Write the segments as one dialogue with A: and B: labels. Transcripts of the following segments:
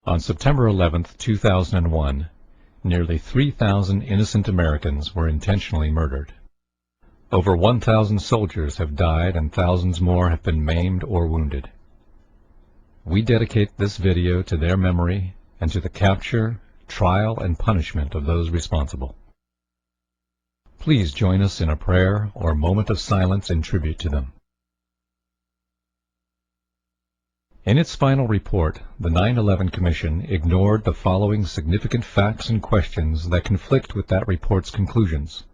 A: On September 11, 2001, nearly 3,000 innocent Americans were intentionally murdered. Over 1,000 soldiers have died and thousands more have been maimed or wounded. We dedicate this video to their memory and to the capture, trial, and punishment of those responsible. Please join us in a prayer or moment of silence in tribute to them. In its final report, the 9/11 Commission ignored the following significant facts and questions that conflict with that report's conclusions.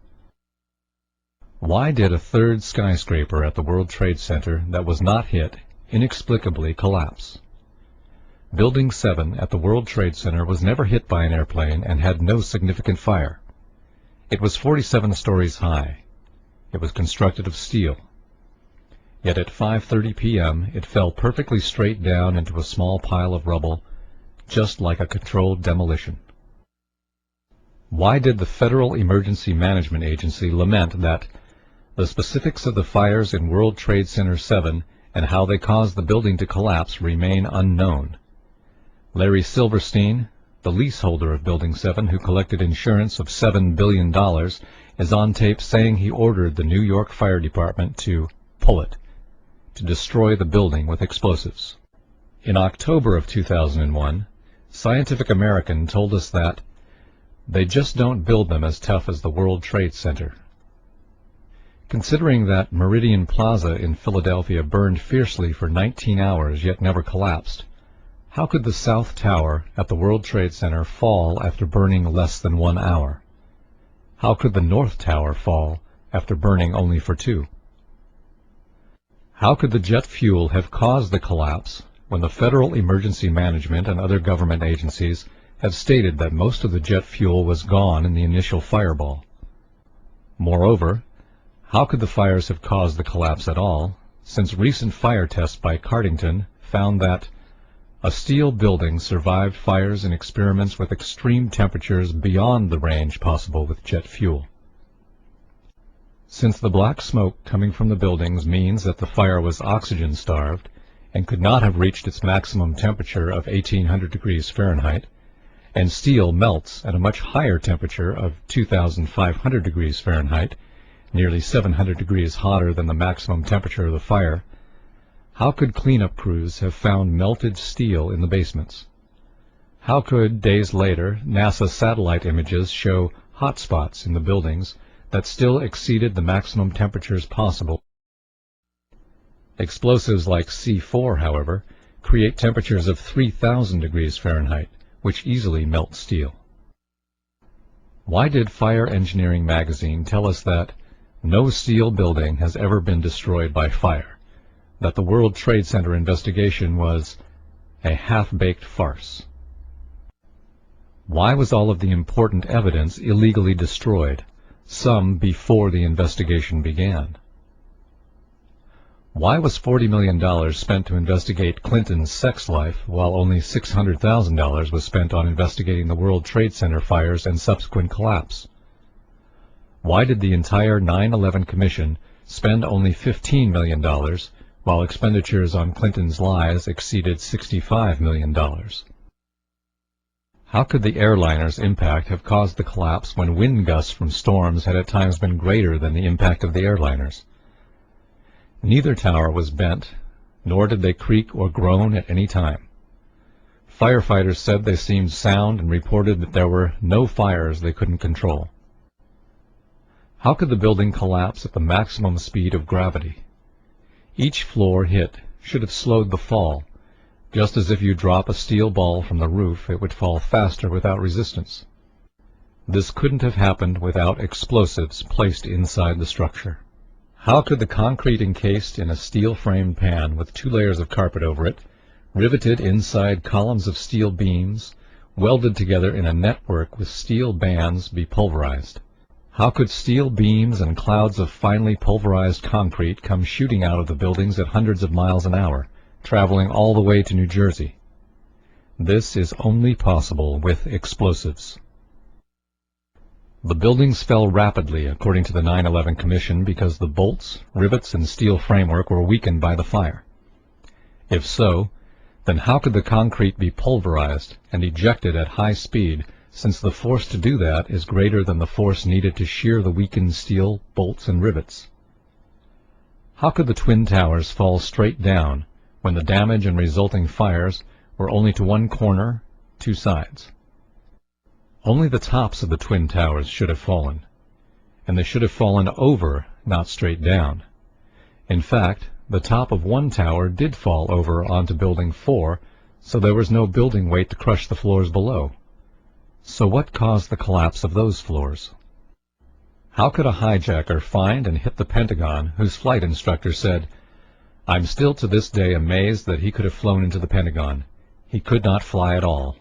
A: Why did a third skyscraper at the World Trade Center that was not hit inexplicably collapse? Building 7 at the World Trade Center was never hit by an airplane and had no significant fire. It was 47 stories high. It was constructed of steel. Yet at 5:30 p.m. it fell perfectly straight down into a small pile of rubble, just like a controlled demolition. Why did the Federal Emergency Management Agency lament that the specifics of the fires in World Trade Center 7 and how they caused the building to collapse remain unknown? Larry Silverstein, the leaseholder of Building 7 who collected insurance of $7 billion, is on tape saying he ordered the New York Fire Department to pull it, to destroy the building with explosives. In October of 2001, Scientific American told us that they just don't build them as tough as the World Trade Center. Considering that Meridian Plaza in Philadelphia burned fiercely for 19 hours yet never collapsed, how could the South Tower at the World Trade Center fall after burning less than 1 hour? How could the North Tower fall after burning only for 2? How could the jet fuel have caused the collapse when the Federal Emergency Management and other government agencies have stated that most of the jet fuel was gone in the initial fireball? Moreover, how could the fires have caused the collapse at all, since recent fire tests by Cardington found that a steel building survived fires in experiments with extreme temperatures beyond the range possible with jet fuel? Since the black smoke coming from the buildings means that the fire was oxygen-starved and could not have reached its maximum temperature of 1,800 degrees Fahrenheit, and steel melts at a much higher temperature of 2,500 degrees Fahrenheit, nearly 700 degrees hotter than the maximum temperature of the fire, how could cleanup crews have found melted steel in the basements? How could, days later, NASA satellite images show hot spots in the buildings that still exceeded the maximum temperatures possible? Explosives like C4, however, create temperatures of 3,000 degrees Fahrenheit, which easily melt steel. Why did Fire Engineering magazine tell us that no steel building has ever been destroyed by fire, that the World Trade Center investigation was a half-baked farce? Why was all of the important evidence illegally destroyed, some before the investigation began? Why was $40 million spent to investigate Clinton's sex life, while only $600,000 was spent on investigating the World Trade Center fires and subsequent collapse? Why did the entire 9/11 Commission spend only $15 million, while expenditures on Clinton's lies exceeded $65 million? How could the airliner's impact have caused the collapse when wind gusts from storms had at times been greater than the impact of the airliners? Neither tower was bent, nor did they creak or groan at any time. Firefighters said they seemed sound and reported that there were no fires they couldn't control. How could the building collapse at the maximum speed of gravity? Each floor hit should have slowed the fall, just as if you drop a steel ball from the roof, it would fall faster without resistance. This couldn't have happened without explosives placed inside the structure. How could the concrete encased in a steel-framed pan with 2 layers of carpet over it, riveted inside columns of steel beams, welded together in a network with steel bands, be pulverized? How could steel beams and clouds of finely pulverized concrete come shooting out of the buildings at hundreds of miles an hour, traveling all the way to New Jersey? This is only possible with explosives. The buildings fell rapidly, according to the 9/11 Commission, because the bolts, rivets, and steel framework were weakened by the fire. If so, Then how could the concrete be pulverized and ejected at high speed, since the force to do that is greater than the force needed to shear the weakened steel, bolts, and rivets? How could the Twin Towers fall straight down when the damage and resulting fires were only to one corner, two sides? Only the tops of the Twin Towers should have fallen, and they should have fallen over, not straight down. In fact, the top of one tower did fall over onto Building 4, so there was no building weight to crush the floors below. So what caused the collapse of those floors? How could a hijacker find and hit the Pentagon whose flight instructor said, "I'm still to this day amazed that he could have flown into the Pentagon. He could not fly at all"?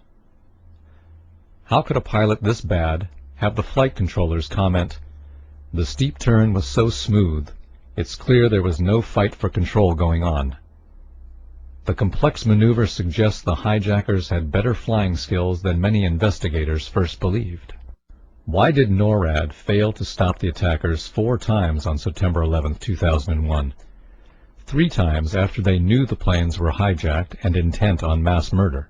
A: How could a pilot this bad have the flight controllers comment, "The steep turn was so smooth, it's clear there was no fight for control going on"? The complex maneuver suggests the hijackers had better flying skills than many investigators first believed. Why did NORAD fail to stop the attackers 4 times on September 11, 2001? 3 times after they knew the planes were hijacked and intent on mass murder.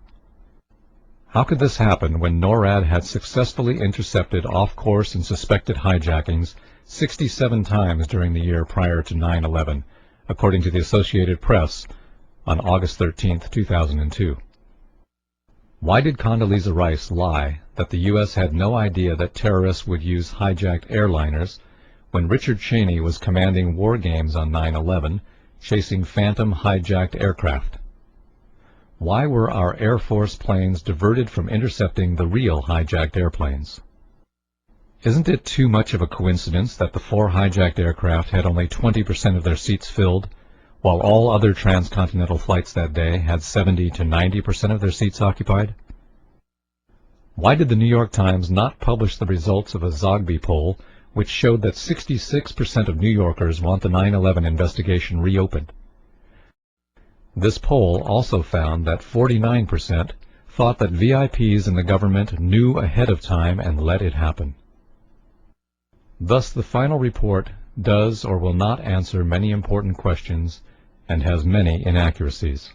A: How could this happen when NORAD had successfully intercepted off-course and suspected hijackings 67 times during the year prior to 9/11, according to the Associated Press on August 13, 2002? Why did Condoleezza Rice lie that the U.S. had no idea that terrorists would use hijacked airliners when Richard Cheney was commanding war games on 9/11, chasing phantom hijacked aircraft? Why were our Air Force planes diverted from intercepting the real hijacked airplanes? Isn't it too much of a coincidence that the 4 hijacked aircraft had only 20% of their seats filled, while all other transcontinental flights that day had 70 to 90% of their seats occupied? Why did the New York Times not publish the results of a Zogby poll which showed that 66% of New Yorkers want the 9/11 investigation reopened? This poll also found that 49% thought that VIPs in the government knew ahead of time and let it happen. Thus, the final report does or will not answer many important questions and has many inaccuracies.